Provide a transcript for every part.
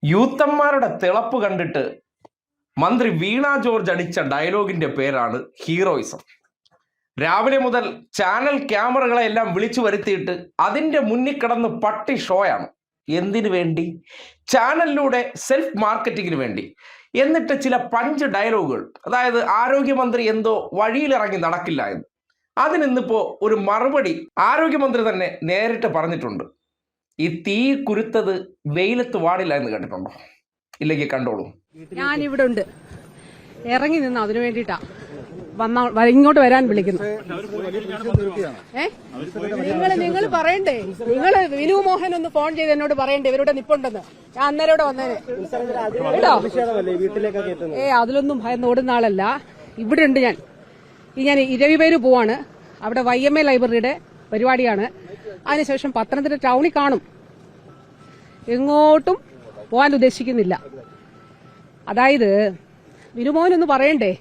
യൂത്തന്മാരുടെ തിളപ്പ് കണ്ടിട്ട് മന്ത്രി വീണ ജോർജ് അടിച്ച ഡയലോഗിന്റെ പേരാണ് ഹീറോയിസം. രാവിലെ മുതൽ ചാനൽ ക്യാമറകളെ എല്ലാം വിളിച്ചു വരുത്തിയിട്ട് അതിൻ്റെ മുന്നിൽ കിടന്ന് പട്ടി ഷോയാണ്. എന്തിനു വേണ്ടി? ചാനലിലൂടെ സെൽഫ് മാർക്കറ്റിങ്ങിന് വേണ്ടി. എന്നിട്ട് ചില പഞ്ച് ഡയലോഗുകൾ, അതായത് ആരോഗ്യമന്ത്രി എന്തോ വഴിയിലിറങ്ങി നടക്കില്ല എന്ന്. അതിനിന്നിപ്പോൾ ഒരു മറുപടി ആരോഗ്യമന്ത്രി തന്നെ നേരിട്ട് പറഞ്ഞിട്ടുണ്ട്. ഈ തീ കുരുത്തത് വെയിലത്ത് വാടില്ല എന്ന് കേട്ടിട്ടുണ്ടോ? ഇല്ലെങ്കിൽ കണ്ടോളൂ. ഞാൻ ഇവിടെ ഉണ്ട്, ഇറങ്ങി നിന്ന് അതിനു വേണ്ടിട്ടാ ഇങ്ങോട്ട് വരാൻ വിളിക്കുന്നു. നിങ്ങൾ പറയണ്ടേ? നിങ്ങള് വിനു മോഹൻ ഒന്ന് ഫോൺ ചെയ്ത് എന്നോട് പറയണ്ടേ ഇവരുടെ നിപ്പുണ്ടെന്ന്. ഞാൻ അന്നേരം ഇവിടെ വന്നേനെ കേട്ടോ. അതിലൊന്നും ഭയന്ന് ഓടുന്ന ആളല്ല. ഇവിടെ ഉണ്ട് ഞാൻ. ഞാൻ ഇരവിപേര് പോവാണ്. അവിടെ YMA ലൈബ്രറിയുടെ പരിപാടിയാണ്. അതിനുശേഷം പത്തനംതിട്ട ടൗണിൽ കാണും. എങ്ങോട്ടും പോകാൻ ഉദ്ദേശിക്കുന്നില്ല. അതായത് വിനുമോഹനൊന്ന് പറയണ്ടേ,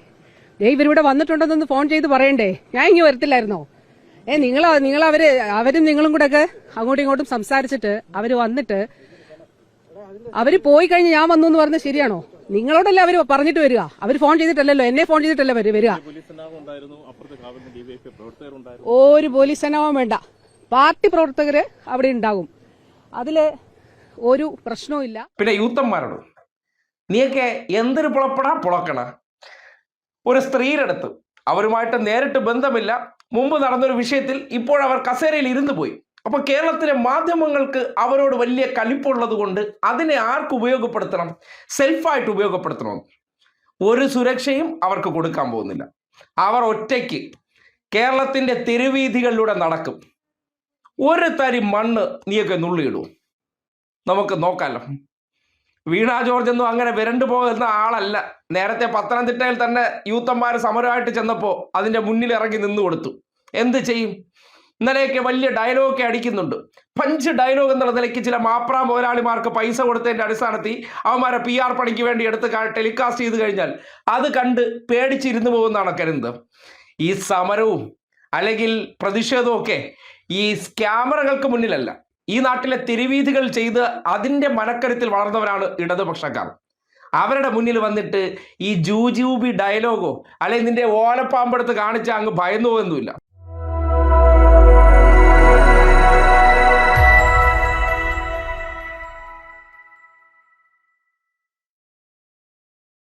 ഇവരിവിടെ വന്നിട്ടുണ്ടെന്നൊന്ന് ഫോൺ ചെയ്ത് പറയണ്ടേ? ഞാൻ ഇങ്ങനെ വരത്തില്ലായിരുന്നോ? അവരും നിങ്ങളും കൂടെ ഒക്കെ അങ്ങോട്ടും ഇങ്ങോട്ടും സംസാരിച്ചിട്ട് അവര് വന്നിട്ട് അവര് പോയി കഴിഞ്ഞ് ഞാൻ വന്നു എന്ന് പറഞ്ഞത് ശരിയാണോ? നിങ്ങളോടല്ലേ അവര് പറഞ്ഞിട്ട് വരിക. അവര് ഫോൺ ചെയ്തിട്ടല്ലല്ലോ, എന്നെ ഫോൺ ചെയ്തിട്ടല്ലേ വരിക. ഒരു പോലീസ് സന്നാഹം വേണ്ട, പാർട്ടി പ്രവർത്തകര് അവിടെ ഉണ്ടാകും. അതില് ഒരു പ്രശ്നവും ഇല്ല. പിന്നെ യൂത്തന്മാരോട് നീയൊക്കെ എന്തൊരു പുളക്കണ. ഒരു സ്ത്രീയുടെ അടുത്ത് അവരുമായിട്ട് നേരിട്ട് ബന്ധമില്ല, മുമ്പ് നടന്നൊരു വിഷയത്തിൽ ഇപ്പോഴവർ കസേരയിൽ ഇരുന്നു പോയി. അപ്പൊ കേരളത്തിലെ മാധ്യമങ്ങൾക്ക് അവരോട് വലിയ കലിപ്പുള്ളത് കൊണ്ട് അതിനെ ആർക്ക് ഉപയോഗപ്പെടുത്തണം? സെൽഫായിട്ട് ഉപയോഗപ്പെടുത്തണം. ഒരു സുരക്ഷയും അവർക്ക് കൊടുക്കാൻ പോകുന്നില്ല. അവർ ഒറ്റയ്ക്ക് കേരളത്തിന്റെ തെരുവീഥികളിലൂടെ നടക്കും. ഒരു തരി മണ്ണ് നീയൊക്കെ നുള്ളിയിടൂ, നമുക്ക് നോക്കാമല്ലോ. വീണ ജോർജ് ഒന്നും അങ്ങനെ വിരണ്ടു പോകുന്ന ആളല്ല. നേരത്തെ പത്തനംതിട്ടയിൽ തന്നെ യൂത്തന്മാർ സമരമായിട്ട് ചെന്നപ്പോൾ അതിൻ്റെ മുന്നിൽ ഇറങ്ങി നിന്നു കൊടുത്തു. എന്ത് ചെയ്യും? ഇന്നലെയൊക്കെ വലിയ ഡയലോഗൊക്കെ അടിക്കുന്നുണ്ട്. പഞ്ച് ഡയലോഗ് എന്നുള്ള നിലയ്ക്ക് ചില മാപ്രാ മുതലാളിമാർക്ക് പൈസ കൊടുത്തതിൻ്റെ അടിസ്ഥാനത്തിൽ അവന്മാരെ PR പണിക്ക് വേണ്ടി എടുത്ത് ടെലികാസ്റ്റ് ചെയ്ത് കഴിഞ്ഞാൽ അത് കണ്ട് പേടിച്ചിരുന്നു പോകുന്നതാണ് കരുതുന്നത്. ഈ സമരവും അല്ലെങ്കിൽ പ്രതിഷേധവും ഒക്കെ ഈ ക്യാമറകൾക്ക് മുന്നിലല്ല, ഈ നാട്ടിലെ തെരുവീഥികൾ ചെയ്ത് അതിൻ്റെ മനക്കരുത്തിൽ വളർന്നവരാണ് ഇടതുപക്ഷക്കാർ. അവരുടെ മുന്നിൽ വന്നിട്ട് ഈ ജൂജൂബി ഡയലോഗോ അല്ലെങ്കിൽ നിന്റെ ഓലപ്പാമ്പെടുത്ത് കാണിച്ചാൽ അങ്ങ് ഭയന്നു പോകുന്നില്ല.